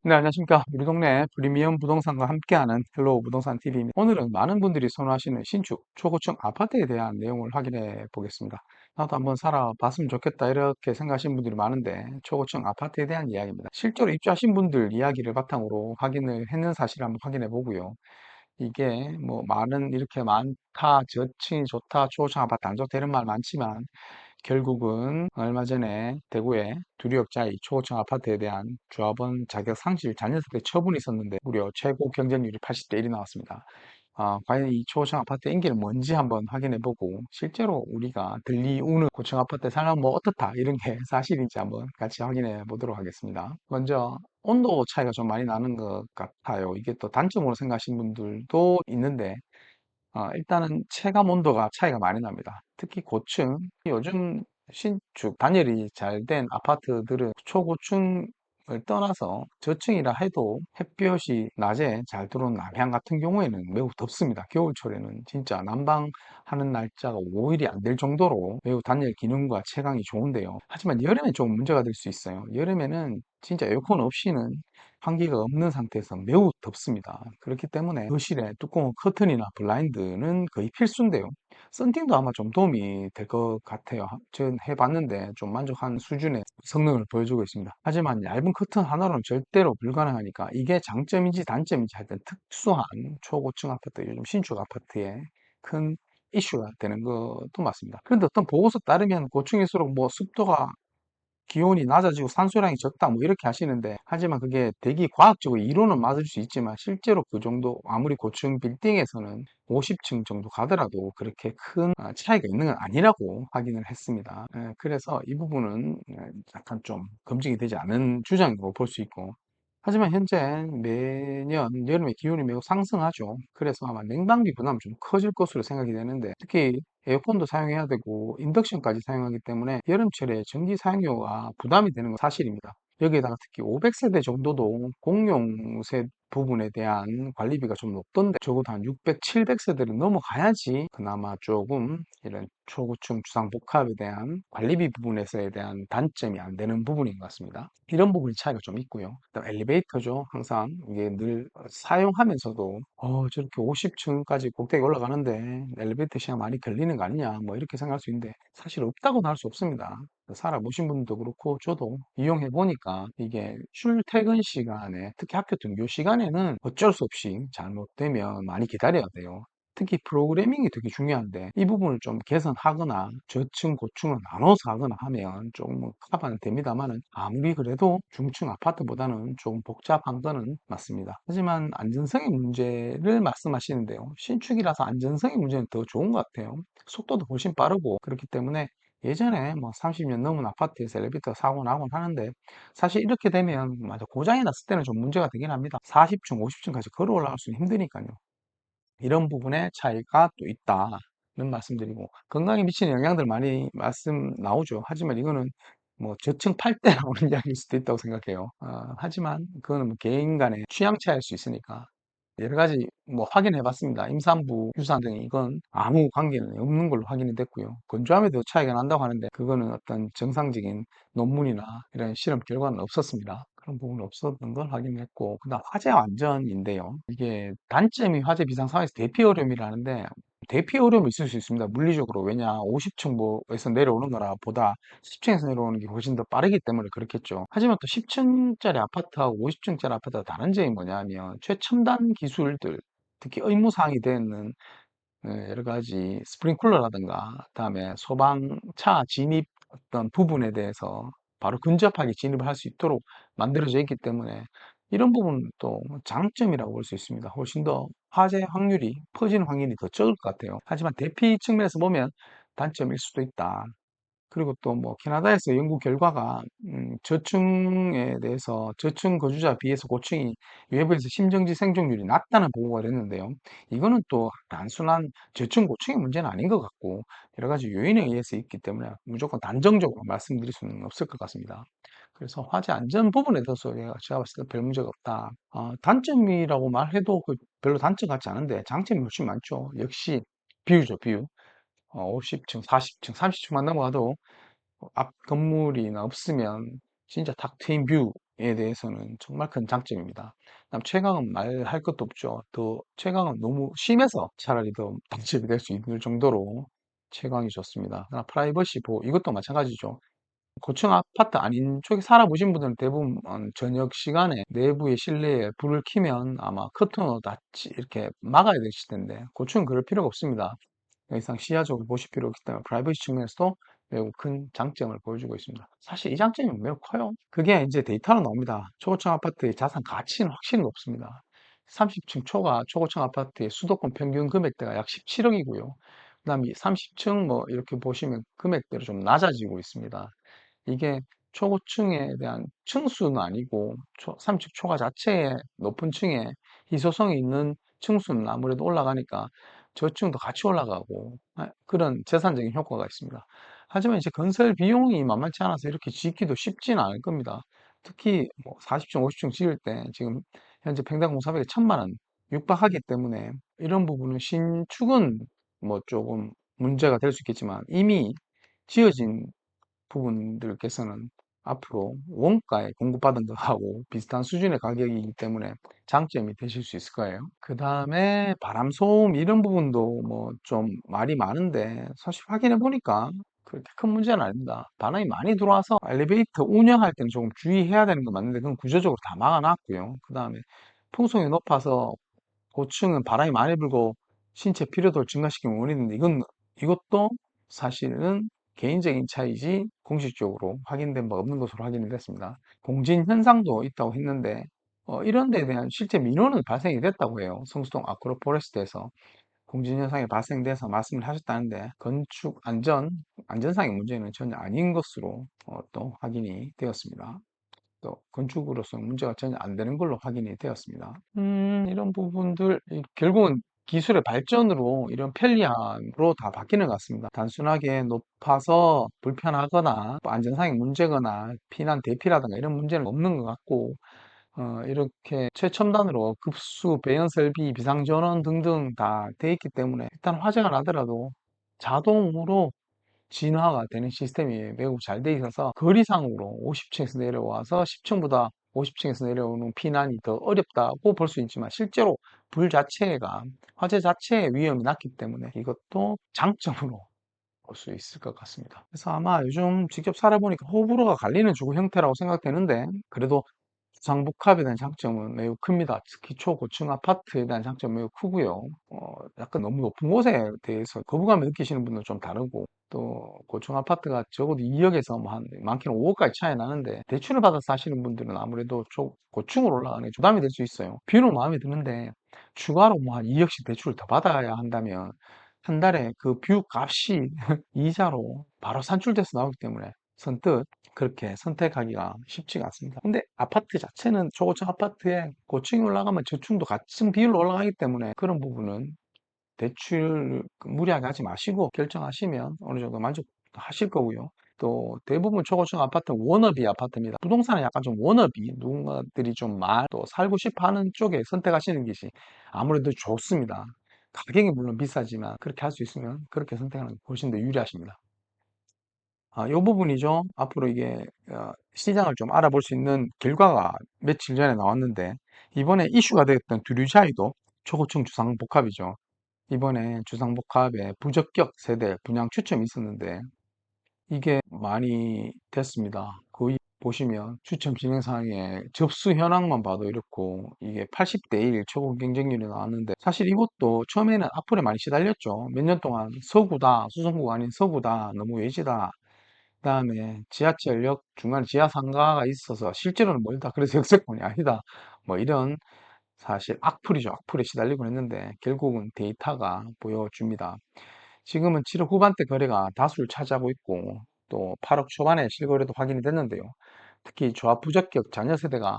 네, 안녕하십니까. 우리 동네 프리미엄 부동산과 함께하는 헬로우 부동산 TV입니다. 오늘은 많은 분들이 선호하시는 신축, 초고층 아파트에 대한 내용을 확인해 보겠습니다. 나도 한번 살아봤으면 좋겠다 이렇게 생각하시는 분들이 많은데 초고층 아파트에 대한 이야기입니다. 실제로 입주하신 분들 이야기를 바탕으로 확인을 했는 사실을 한번 확인해 보고요. 이게 뭐 많은 이렇게 많다, 저층이 좋다, 초고층 아파트 안 좋다 이런 말 많지만 결국은 얼마 전에 대구에 두류역자의 초고층 아파트에 대한 조합원 자격 상실 잔여세대 처분이 있었는데 무려 최고 경쟁률이 80대 1이 나왔습니다. 과연 이 초고층 아파트의 인기는 뭔지 한번 확인해보고 실제로 우리가 들리우는 고층 아파트에 살면 뭐 어떻다 이런 게 사실인지 한번 같이 확인해 보도록 하겠습니다. 먼저 온도 차이가 좀 많이 나는 것 같아요. 이게 또 단점으로 생각하시는 분들도 있는데 일단은 체감 온도가 차이가 많이 납니다. 특히 고층, 요즘 신축, 단열이 잘 된 아파트들은 초고층을 떠나서 저층이라 해도 햇볕이 낮에 잘 들어오는 남해안 같은 경우에는 매우 덥습니다. 겨울철에는 진짜 난방하는 날짜가 5일이 안 될 정도로 매우 단열 기능과 채광이 좋은데요. 하지만 여름에 좀 문제가 될 수 있어요. 여름에는 진짜 에어컨 없이는 환기가 없는 상태에서 매우 덥습니다. 그렇기 때문에 거실에 두꺼운 커튼이나 블라인드는 거의 필수인데요. 썬팅도 아마 좀 도움이 될 것 같아요. 전 해봤는데 좀 만족한 수준의 성능을 보여주고 있습니다. 하지만 얇은 커튼 하나로는 절대로 불가능하니까 이게 장점인지 단점인지 하여튼 특수한 초고층 아파트, 요즘 신축 아파트에 큰 이슈가 되는 것도 맞습니다. 그런데 어떤 보고서 따르면 고층일수록 뭐 습도가 기온이 낮아지고 산소량이 적다 뭐 이렇게 하시는데 하지만 그게 되게 과학적으로 이론은 맞을 수 있지만 실제로 그 정도 아무리 고층 빌딩에서는 50층 정도 가더라도 그렇게 큰 차이가 있는 건 아니라고 확인을 했습니다. 그래서 이 부분은 약간 좀 검증이 되지 않은 주장이라고 볼 수 있고 하지만 현재 매년 여름에 기온이 매우 상승하죠. 그래서 아마 냉방비 부담이 좀 커질 것으로 생각이 되는데 특히 에어컨도 사용해야 되고 인덕션까지 사용하기 때문에 여름철에 전기 사용료가 부담이 되는 건 사실입니다. 여기에다가 특히 500세대 정도도 공용세 부분에 대한 관리비가 좀 높던데 적어도 한 600, 700세대를 넘어가야지 그나마 조금 이런 초고층 주상복합에 대한 관리비 부분에서에 대한 단점이 안 되는 부분인 것 같습니다. 이런 부분이 차이가 좀 있고요. 그다음 엘리베이터죠. 항상 이게 늘 사용하면서도 저렇게 50층까지 꼭대기 올라가는데 엘리베이터 시간 많이 걸리는 거 아니냐 뭐 이렇게 생각할 수 있는데 사실 없다고는 할 수 없습니다. 살아보신 분도 그렇고 저도 이용해 보니까 이게 출퇴근 시간에 특히 학교 등교 시간에는 어쩔 수 없이 잘못되면 많이 기다려야 돼요. 특히 프로그래밍이 되게 중요한데 이 부분을 좀 개선하거나 저층 고층을 나눠서 하거나 하면 조금 커버는 됩니다만은 아무리 그래도 중층 아파트보다는 조금 복잡한 거는 맞습니다. 하지만 안전성의 문제를 말씀하시는데요. 신축이라서 안전성의 문제는 더 좋은 것 같아요. 속도도 훨씬 빠르고 그렇기 때문에 예전에 뭐 30년 넘은 아파트에서 엘리베이터 사고 나곤 하는데 사실 이렇게 되면 맞아 고장이 났을 때는 좀 문제가 되긴 합니다. 40층, 50층까지 걸어 올라갈 수는 힘드니까요. 이런 부분에 차이가 또 있다는 말씀드리고 건강에 미치는 영향들 많이 말씀 나오죠. 하지만 이거는 뭐 저층 8대 나오는 이야기일 수도 있다고 생각해요. 하지만 그거는 뭐 개인 간의 취향 차이일 수 있으니까 여러 가지 뭐 확인해 봤습니다. 임산부 유산 등 이건 아무 관계는 없는 걸로 확인이 됐고요. 건조함에도 차이가 난다고 하는데 그거는 어떤 정상적인 논문이나 이런 실험 결과는 없었습니다. 그런 부분은 없었던 걸 확인했고 그다음 화재 안전인데요. 이게 단점이 화재 비상 상황에서 대피 어려움이라는데 대피 어려움이 있을 수 있습니다. 물리적으로 왜냐 50층 뭐에서 내려오는 거라 보다 10층에서 내려오는 게 훨씬 더 빠르기 때문에 그렇겠죠. 하지만 또 10층짜리 아파트하고 50층짜리 아파트가 다른 점이 뭐냐면 최첨단 기술들 특히 의무사항이 되는 여러 가지 스프링클러라든가 그다음에 소방차 진입 어떤 부분에 대해서 바로 근접하게 진입을 할 수 있도록 만들어져 있기 때문에 이런 부분은 또 장점이라고 볼 수 있습니다. 훨씬 더 화재 확률이 퍼지는 확률이 더 적을 것 같아요. 하지만 대피 측면에서 보면 단점일 수도 있다. 그리고 또 뭐 캐나다에서 연구 결과가 저층에 대해서 저층 거주자에 비해서 고층이 외부에서 심정지 생존율이 낮다는 보고가 됐는데요. 이거는 또 단순한 저층 고층의 문제는 아닌 것 같고 여러 가지 요인에 의해서 있기 때문에 무조건 단정적으로 말씀드릴 수는 없을 것 같습니다. 그래서 화재 안전 부분에 대해서 제가 봤을 때 별 문제가 없다. 단점이라고 말해도 별로 단점 같지 않은데 장점이 훨씬 많죠. 역시 비유죠, 비유. 50층, 40층, 30층만 넘어가도 앞 건물이나 없으면 진짜 탁 트인 뷰 대해서는 정말 큰 장점입니다. 그다음 최강은 말할 것도 없죠. 더 최강은 너무 심해서 차라리 더 단점이 될 수 있을 정도로 최강이 좋습니다. 그다음 프라이버시 보호 이것도 마찬가지죠. 고층 아파트 아닌 쪽에 살아보신 분들은 대부분 저녁 시간에 내부의 실내에 불을 켜면 아마 커튼으로 닫지 이렇게 막아야 되실 텐데 고층은 그럴 필요가 없습니다. 더 이상 시야적으로 보실 필요 없기 때문에 프라이버시 측면에서도 매우 큰 장점을 보여주고 있습니다. 사실 이 장점이 매우 커요. 그게 이제 데이터로 나옵니다. 초고층 아파트의 자산 가치는 확실히 높습니다. 30층 초고층 아파트의 수도권 평균 금액대가 약 17억이고요. 그다음에 30층 뭐 이렇게 보시면 금액대로 좀 낮아지고 있습니다. 이게 초고층에 대한 층수는 아니고 30 초과 자체의 높은 층에 희소성이 있는 층수는 아무래도 올라가니까 저층도 같이 올라가고 그런 재산적인 효과가 있습니다. 하지만 이제 건설 비용이 만만치 않아서 이렇게 짓기도 쉽지는 않을 겁니다. 특히 뭐 40층, 50층 지을 때 지금 현재 평당 공사비가 1,000만 원 육박하기 때문에 이런 부분은 신축은 뭐 조금 문제가 될 수 있겠지만 이미 지어진 부분들께서는 앞으로 원가에 공급받은 것하고 비슷한 수준의 가격이기 때문에 장점이 되실 수 있을 거예요. 그 다음에 바람 소음 이런 부분도 뭐 좀 말이 많은데 사실 확인해 보니까 그렇게 큰 문제는 아닙니다. 바람이 많이 들어와서 엘리베이터 운영할 때는 조금 주의해야 되는 건 맞는데 그건 구조적으로 다 막아놨고요. 그 다음에 풍속이 높아서 고층은 바람이 많이 불고 신체 피로도를 증가시키는 원인인데 이것도 사실은 개인적인 차이지 공식적으로 확인된 바 없는 것으로 확인이 됐습니다. 공진 현상도 있다고 했는데 이런 데에 대한 실제 민원은 발생이 됐다고 해요. 성수동 아크로포레스트에서 공진 현상이 발생돼서 말씀을 하셨다는데 건축 안전상의 문제는 전혀 아닌 것으로 또 확인이 되었습니다. 또 건축으로서 문제가 전혀 안 되는 걸로 확인이 되었습니다. 이런 부분들 결국은 기술의 발전으로 이런 편리함으로 다 바뀌는 것 같습니다. 단순하게 높아서 불편하거나 또 안전상의 문제거나 피난 대피라든가 이런 문제는 없는 것 같고 이렇게 최첨단으로 급수, 배연 설비, 비상전원 등등 다 돼 있기 때문에 일단 화재가 나더라도 자동으로 진화가 되는 시스템이 매우 잘 돼 있어서 거리상으로 50층에서 내려와서 10층보다 50층에서 내려오는 피난이 더 어렵다고 볼 수 있지만 실제로 불 자체가 화재 자체의 위험이 낮기 때문에 이것도 장점으로 볼 수 있을 것 같습니다. 그래서 아마 요즘 직접 살아보니까 호불호가 갈리는 주거 형태라고 생각되는데 그래도 주상복합에 대한 장점은 매우 큽니다. 특히 초고층 아파트에 대한 장점은 매우 크고요. 약간 너무 높은 곳에 대해서 거부감을 느끼시는 분들은 좀 다르고 또 고층 아파트가 적어도 2억에서 뭐 한 많게는 5억까지 차이 나는데 대출을 받아서 사시는 분들은 아무래도 고층으로 올라가는 게 부담이 될 수 있어요. 뷰는 마음에 드는데 추가로 뭐 한 2억씩 대출을 더 받아야 한다면 한 달에 그 뷰 값이 이자로 바로 산출돼서 나오기 때문에 선뜻 그렇게 선택하기가 쉽지가 않습니다. 근데 아파트 자체는 초고층 아파트에 고층이 올라가면 저층도 같은 비율로 올라가기 때문에 그런 부분은 대출 무리하게 하지 마시고 결정하시면 어느 정도 만족하실 거고요. 또 대부분 초고층 아파트는 워너비 아파트입니다. 부동산은 약간 좀 워너비, 누군가들이 좀 또 살고 싶어 하는 쪽에 선택하시는 것이 아무래도 좋습니다. 가격이 물론 비싸지만 그렇게 할 수 있으면 그렇게 선택하는 게 훨씬 더 유리하십니다. 이 부분이죠. 앞으로 이게 시장을 좀 알아볼 수 있는 결과가 며칠 전에 나왔는데 이번에 이슈가 되었던 두류자이도 초고층 주상복합이죠. 이번에 주상복합에 부적격 세대 분양 추첨이 있었는데 이게 많이 됐습니다. 거의 보시면 추첨 진행 상황에 접수 현황만 봐도 이렇고 이게 80대 1 최고 경쟁률이 나왔는데 사실 이것도 처음에는 악플에 많이 시달렸죠. 몇 년 동안 서구다, 수성구가 아닌 서구다, 너무 외지다. 그다음에 지하철역 중간에 지하 상가가 있어서 실제로는 멀다. 그래서 역세권이 아니다. 뭐 이런 사실 악플이죠. 악플에 시달리곤 했는데 결국은 데이터가 보여줍니다. 지금은 7억 후반대 거래가 다수를 차지하고 있고 또 8억 초반에 실거래도 확인이 됐는데요. 특히 좌부적격 자녀 세대가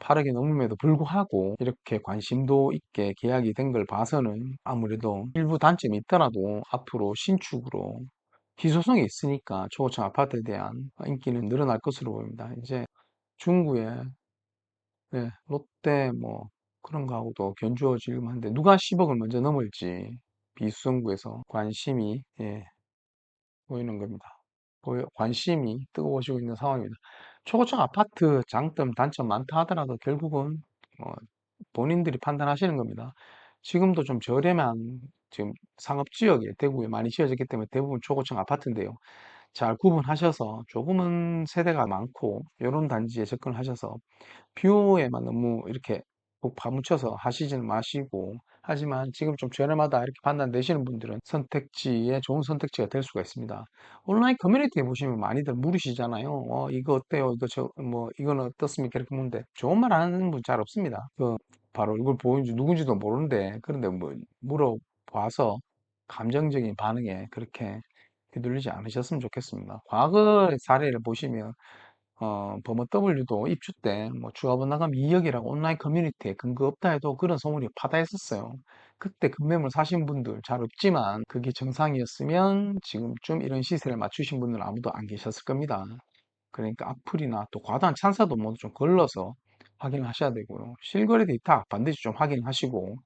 8억이 넘음에도 불구하고 이렇게 관심도 있게 계약이 된 걸 봐서는 아무래도 일부 단점이 있더라도 앞으로 신축으로 희소성이 있으니까 초고층 아파트에 대한 인기는 늘어날 것으로 보입니다. 이제 중구에 롯데 뭐 그런 거하고도 견주어지고 한데 누가 10억을 먼저 넘을지 비수성구에서 관심이 보이는 겁니다. 관심이 뜨거워지고 있는 상황입니다. 초고층 아파트 장점, 단점 많다 하더라도 결국은 어, 본인들이 판단하시는 겁니다. 지금도 좀 저렴한 지금 상업지역에 대구에 많이 지어졌기 때문에 대부분 초고층 아파트인데요. 잘 구분하셔서 조금은 세대가 많고 이런 단지에 접근하셔서 뷰에만 너무 이렇게 꼭 파묻혀서 하시지는 마시고, 하지만 지금 좀 저렴하다 이렇게 판단 내시는 분들은 선택지에 좋은 선택지가 될 수가 있습니다. 온라인 커뮤니티에 보시면 많이들 물으시잖아요. 이거 어때요? 이거 뭐 이거는 어떻습니까? 이렇게 묻는데 좋은 말 하는 분 잘 없습니다. 바로 얼굴 보이는지 누군지도 모르는데, 그런데 뭐 물어봐서 감정적인 반응에 그렇게 휘둘리지 않으셨으면 좋겠습니다. 과거 사례를 보시면 버머 W도 입주 때 뭐 주가번 나가면 2억이라고 온라인 커뮤니티에 근거 없다 해도 그런 소문이 파다했었어요. 그때 급매물 사신 분들 잘 없지만 그게 정상이었으면 지금쯤 이런 시세를 맞추신 분들은 아무도 안 계셨을 겁니다. 그러니까 악플이나 또 과다한 찬사도 뭐 좀 걸러서 확인을 하셔야 되고요. 실거래 데이터 반드시 좀 확인하시고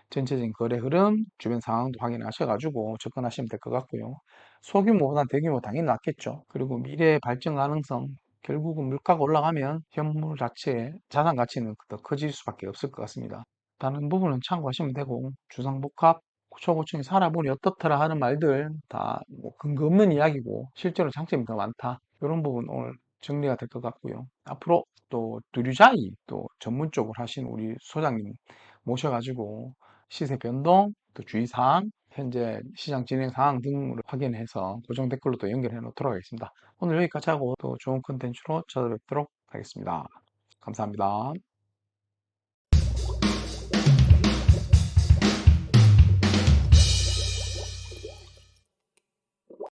전체적인 거래 흐름, 주변 상황도 확인하셔가지고 접근하시면 될 것 같고요. 소규모보다 대규모 당연히 낫겠죠. 그리고 미래 발전 가능성, 결국은 물가가 올라가면 현물 자체의 자산 가치는 더 커질 수밖에 없을 것 같습니다. 다른 부분은 참고하시면 되고, 주상복합, 초고층이 살아보니 어떻더라 하는 말들 다뭐 근거 없는 이야기고 실제로 장점이 더 많다. 이런 부분 오늘 정리가 될 것 같고요. 앞으로 또 두류자이 또 전문적으로 하신 우리 소장님 모셔가지고 시세 변동, 또 주의사항, 현재 시장 진행 사항 등을 확인해서 고정 댓글로 또 연결해 놓도록 하겠습니다. 오늘 여기까지 하고 또 좋은 컨텐츠로 찾아뵙도록 하겠습니다. 감사합니다.